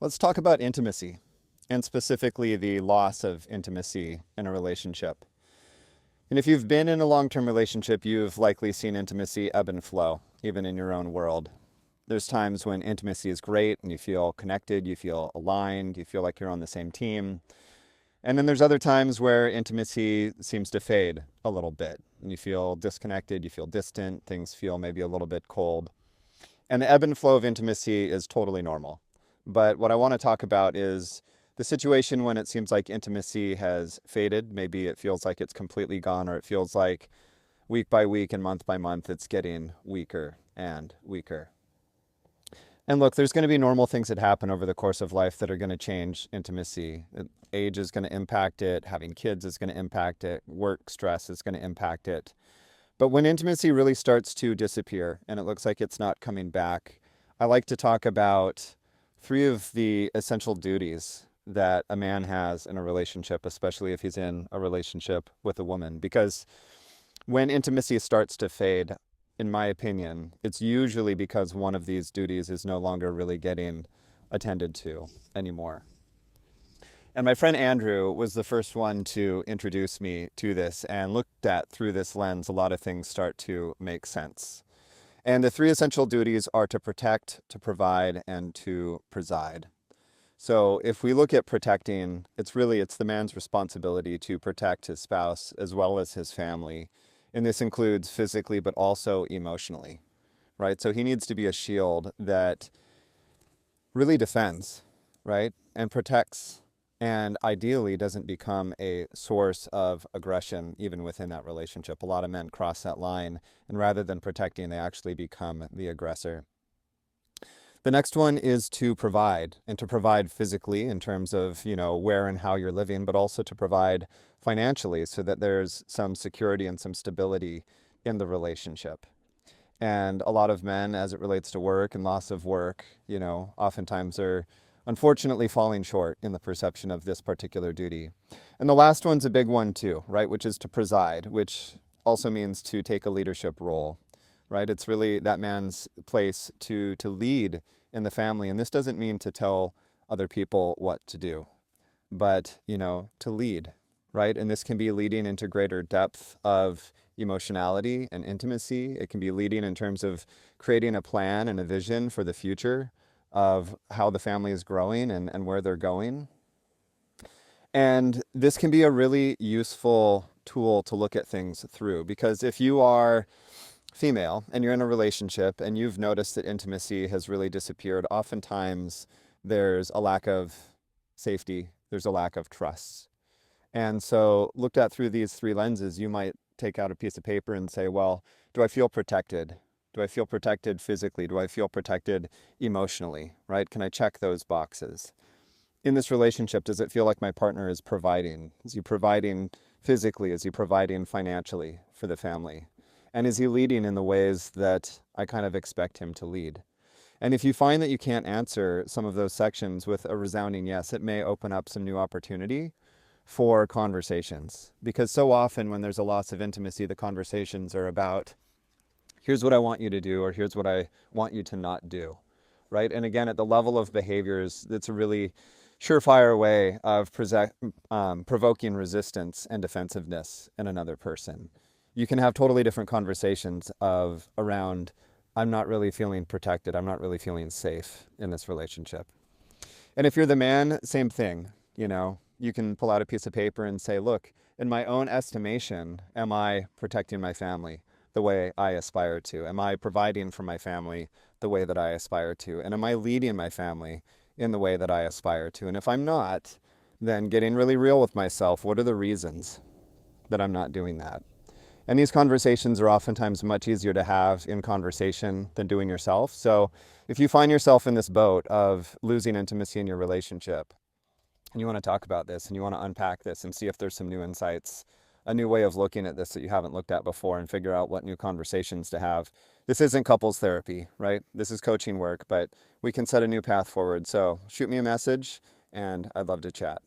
Let's talk about intimacy, and specifically the loss of intimacy in a relationship. And if you've been in a long-term relationship, you've likely seen intimacy ebb and flow, even in your own world. There's times when intimacy is great and you feel connected, you feel aligned, you feel like you're on the same team. And then there's other times where intimacy seems to fade a little bit. And you feel disconnected, you feel distant, things feel maybe a little bit cold. And the ebb and flow of intimacy is totally normal. But what I want to talk about is the situation when it seems like intimacy has faded. Maybe it feels like it's completely gone, or it feels like week by week and month by month it's getting weaker and weaker. And look, there's going to be normal things that happen over the course of life that are going to change intimacy. Age is going to impact it, having kids is going to impact it, work stress is going to impact it. But when intimacy really starts to disappear and it looks like it's not coming back, I like to talk about three of the essential duties that a man has in a relationship, especially if he's in a relationship with a woman. Because when intimacy starts to fade, in my opinion, it's usually because one of these duties is no longer really getting attended to anymore. And my friend Andrew was the first one to introduce me to this, and looked at through this lens, a lot of things start to make sense. And the three essential duties are to protect, to provide, and to preside. So if we look at protecting, it's the man's responsibility to protect his spouse as well as his family. And this includes physically, but also emotionally, right? So he needs to be a shield that really defends, right? And protects, and ideally doesn't become a source of aggression even within that relationship. A lot of men cross that line, and rather than protecting, they actually become the aggressor. The next one is to provide, and to provide physically in terms of, where and how you're living, but also to provide financially so that there's some security and some stability in the relationship. And a lot of men, as it relates to work and loss of work, oftentimes are unfortunately falling short in the perception of this particular duty. And the last one's a big one too, right? Which is to preside, which also means to take a leadership role, right? It's really that man's place to lead in the family. And this doesn't mean to tell other people what to do, but, to lead, right? And this can be leading into greater depth of emotionality and intimacy. It can be leading in terms of creating a plan and a vision for the future of how the family is growing and where they're going. And this can be a really useful tool to look at things through, because if you are female and you're in a relationship and you've noticed that intimacy has really disappeared, oftentimes there's a lack of safety, there's a lack of trust. And so, looked at through these three lenses, you might take out a piece of paper and say, well, do I feel protected? Do I feel protected physically? Do I feel protected emotionally, right? Can I check those boxes? In this relationship, does it feel like my partner is providing? Is he providing physically? Is he providing financially for the family? And is he leading in the ways that I kind of expect him to lead? And if you find that you can't answer some of those sections with a resounding yes, it may open up some new opportunity for conversations. Because so often when there's a loss of intimacy, the conversations are about, here's what I want you to do, or here's what I want you to not do, right? And again, at the level of behaviors, that's a really surefire way of provoking resistance and defensiveness in another person. You can have totally different conversations around, I'm not really feeling protected, I'm not really feeling safe in this relationship. And if you're the man, same thing. You can pull out a piece of paper and say, look, in my own estimation, am I protecting my family the way I aspire to? Am I providing for my family the way that I aspire to? And am I leading my family in the way that I aspire to? And if I'm not, then getting really real with myself, what are the reasons that I'm not doing that? And these conversations are oftentimes much easier to have in conversation than doing yourself. So if you find yourself in this boat of losing intimacy in your relationship, and you want to talk about this and you want to unpack this and see if there's some new insights, a new way of looking at this that you haven't looked at before, and figure out what new conversations to have. This isn't couples therapy, right? This is coaching work, but we can set a new path forward. So shoot me a message and I'd love to chat.